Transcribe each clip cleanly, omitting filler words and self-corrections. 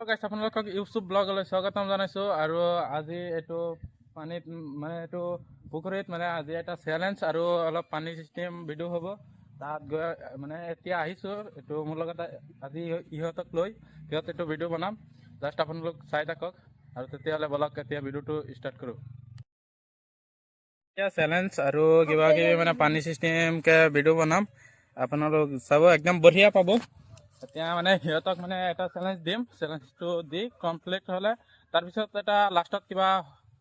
গাইছ আপোনালোকক ইউটিউব ব্লগলৈ স্বাগতম জনাইছোঁ আৰু আজি এইটো পানীত মানে এইটো পুখুৰীত মানে আজি এটা চেলেঞ্জ আৰু অলপ পানী চিষ্টেম ভিডিঅ' হ'ব তাত গৈ মানে এতিয়া আহিছোঁ এইটো মোৰ লগত আজি ইহঁতক লৈ এইটো ভিডিঅ' বনাম জাষ্ট আপোনালোক চাই থাকক আৰু তেতিয়াহ'লে বলক এতিয়া ভিডিঅ'টো ষ্টাৰ্ট কৰোঁ। এতিয়া চেলেঞ্জ আৰু কিবা কিবি মানে পানী চিষ্টেমকৈ ভিডিঅ' বনাম আপোনালোক চাব একদম বঢ়িয়া পাব। এতিয়া মানে সিহঁতক মানে এটা চেলেঞ্জ দিম, চেলেঞ্জটো দি কমপ্লিট হ'লে তাৰপিছত এটা লাষ্টত কিবা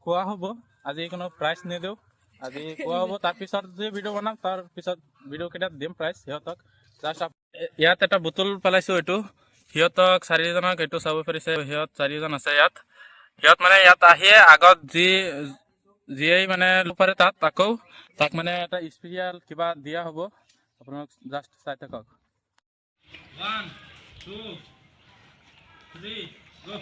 খোৱা হ'ব। আজি কোনো প্ৰাইজ নিদিওঁ, আজি খোৱা হ'ব। তাৰপিছত যি ভিডিঅ' বনাম তাৰপিছত ভিডিঅ'কেইটাত দিম প্ৰাইজ সিহঁতক। জাষ্ট ইয়াত এটা বোতল পেলাইছোঁ, এইটো সিহঁতক চাৰিজনক এইটো চাব পাৰিছে। সিহঁত চাৰিজন আছে ইয়াত। সিহঁত মানে ইয়াত আহিয়ে আগত যিয়েই মানে পাৰে তাক মানে এটা স্পেচিয়েল কিবা দিয়া হ'ব। আপোনালোক জাষ্ট চাই থাকক। 1, 2, 3, go.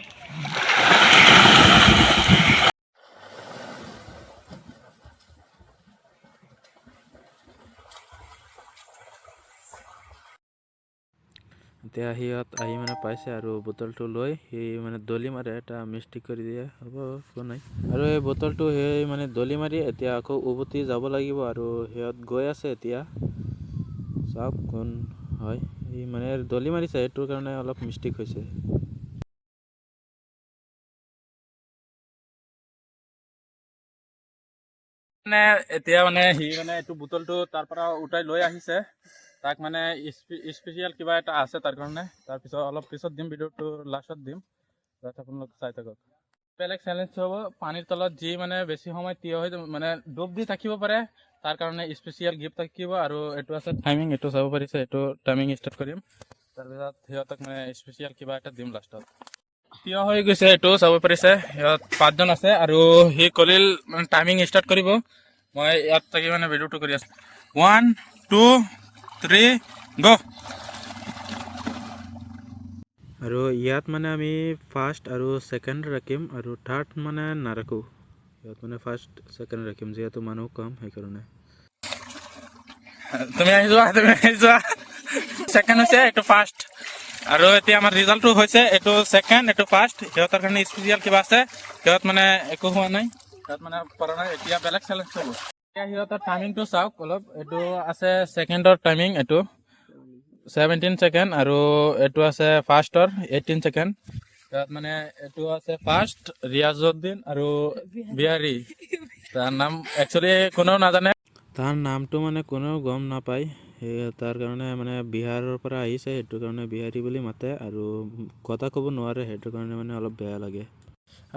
এতিয়া সিহঁত আহি মানে পাইছে আৰু বটলটো লৈ সি মানে দলি মাৰে, এটা মিষ্টেক কৰি দিয়ে, হ'ব একো নাই। আৰু এই বটলটো সেই মানে দলি মাৰি এতিয়া আকৌ উভতি যাব লাগিব আৰু সিহঁত গৈ আছে এতিয়া। চাওক কোন হয়, সি মানে দলি মাৰিছে, সেইটোৰ কাৰণে অলপ মিষ্টেক হৈছে। মানে এতিয়া মানে সি মানে এইটো বোতলটো তাৰ পৰা উঠাই লৈ আহিছে। তাক মানে স্পেচিয়েল কিবা এটা আছে তাৰ কাৰণে। তাৰপিছত অলপ পিছত দিম, ভিডিঅ'টো লাষ্টত দিম, যাতে আপোনালোক চাই থাকক। বেলেগ চেলেঞ্জ হ'ব, পানীৰ তলত যি মানে বেছি সময় থিয় হৈ মানে ডুব দি থাকিব পাৰে তাৰ কাৰণে স্পেচিয়েল গিফ্ট থাকিব। আৰু এইটো আছে টাইমিং, এইটো চাব পাৰিছে, এইটো টাইমিং ষ্টাৰ্ট কৰিম। তাৰপিছত সিহঁতক মানে স্পেচিয়েল কিবা এটা দিম লাষ্টত। থিয় হৈ গৈছে, এইটো চাব পাৰিছে। সিহঁত 5 জন আছে আৰু সি কলিল মানে টাইমিং ষ্টাৰ্ট কৰিব। মই ইয়াত থাকি মানে ভিডিঅ'টো কৰি আছোঁ। 1, 2, 3, go. আৰু ইয়াত মানে আমি ফাৰ্ষ্ট আৰু ছেকেণ্ড ৰাখিম আৰু থাৰ্ড মানে নাৰাখোঁ। ইয়াত মানে ফাৰ্ষ্ট ছেকেণ্ড ৰাখিম, যিহেতু মানুহ কম সেইকাৰণে। তুমি আহি যোৱা। ছেকেণ্ড হৈছে, এইটো ফাৰ্ষ্ট। আৰু এতিয়া আমাৰ ৰিজাল্টটো হৈছে এইটো ছেকেণ্ড, এইটো ফাৰ্ষ্ট। সিহঁতৰ কাৰণে স্পেচিয়েল কিবা আছে, সিহঁত মানে একো হোৱা নাই, সিহঁত মানে পৰা নাই। এতিয়া বেলেগ চেলেঞ্জ হ'ব। এতিয়া সিহঁতৰ টাইমিংটো চাওক অলপ। এইটো আছে ছেকেণ্ডৰ টাইমিং, এইটো 17 ছেকেণ্ড আৰু এইটো আছে ফাৰ্ষ্টৰ 18 ছেকেণ্ড। তাত মানে এইটো আছে ফাৰ্ষ্ট ৰিয়াজউদ্দিন আৰু বিহাৰী। তাৰ নাম একচুৱেলি কোনেও নাজানে, তাৰ নামটো মানে কোনেও গম নাপায়। সেই তাৰ কাৰণে মানে বিহাৰৰ পৰা আহিছে, সেইটো কাৰণে বিহাৰী বুলি মাতে আৰু কথা ক'ব নোৱাৰে, সেইটো কাৰণে মানে অলপ বেয়া লাগে।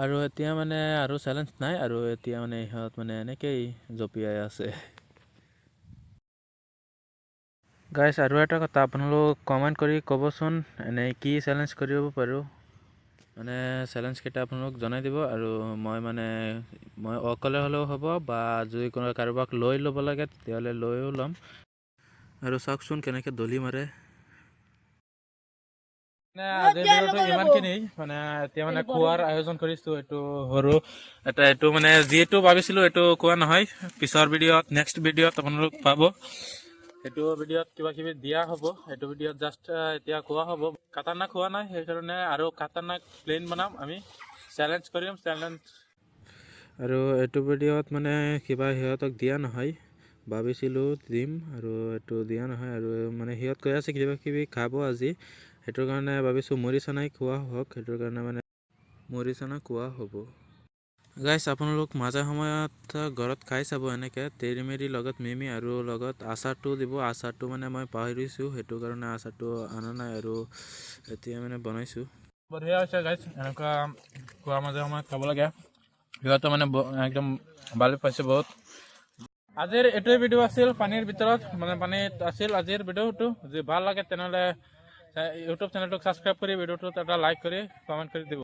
আৰু এতিয়া মানে আৰু চেলেঞ্জ নাই, আৰু এতিয়া মানে ইহঁত মানে এনেকেই জঁপিয়াই আছে। গাইছ, আৰু এটা কথা, আপোনালোক কমেণ্ট কৰি ক'বচোন এনেই কি চেলেঞ্জ কৰিব পাৰোঁ। মানে চেলেঞ্জকেইটা আপোনালোক জনাই দিব। আৰু মই অকলে হ'লেও হ'ব, বা যদি কোনো কাৰোবাক লৈ ল'ব লাগে তেতিয়াহ'লে লৈও ল'ম। আৰু চাওকচোন কেনেকৈ দলি মাৰে। আজিৰ ভিডিঅ'টো ইমানখিনি। মানে এতিয়া মানে খোৱাৰ আয়োজন কৰিছোঁ। এইটো সৰু এটা, এইটো মানে যিটো ভাবিছিলোঁ এইটো খোৱা নহয়, পিছৰ ভিডিঅ'ত নেক্সট ভিডিঅ'ত আপোনালোক পাব। সেইটো ভিডিঅ'ত কিবা কিবি দিয়া হ'ব, সেইটো ভিডিঅ'ত জাষ্ট এতিয়া খোৱা হ'ব। খাতাৰনাক খোৱা নাই, সেইকাৰণে আৰু খাতাৰনাক প্লেন বনাম, আমি চেলেঞ্জ কৰিম। আৰু এইটো ভিডিঅ'ত মানে কিবা সিহঁতক দিয়া নহয়, ভাবিছিলোঁ দিম আৰু এইটো দিয়া নহয়। আৰু মানে সিহঁত কৈ আছে কিবা কিবি খাব আজি, সেইটোৰ কাৰণে ভাবিছোঁ মুড়ি চানাই খোৱা হওক, সেইটোৰ কাৰণে মানে মুড়ি চানা খোৱা হ'ব। গাইছ, আপোনালোক মাজে সময়ত ঘৰত খাই চাব এনেকৈ তেৰিমেৰি লগত মিমি আৰু লগত আচাৰটো দিব। আচাৰটো মানে মই পাহৰিছোঁ, সেইটো কাৰণে আচাৰটো অনা নাই আৰু এতিয়া মানে বনাইছোঁ। বঢ়িয়া হৈছে গাইছ, এনেকুৱা খোৱা মাজে সময়ত খাব লাগে। সিহঁতে মানে একদম ভাল পাইছে বহুত। আজিৰ এইটোৱে ভিডিঅ' আছিল পানীৰ ভিতৰত, মানে পানীত আছিল আজিৰ ভিডিঅ'টো। যদি ভাল লাগে তেনেহ'লে ইউটিউব চেনেলটোক ছাবস্ক্ৰাইব কৰি ভিডিঅ'টোত এটা লাইক কৰি কমেণ্ট কৰি দিব।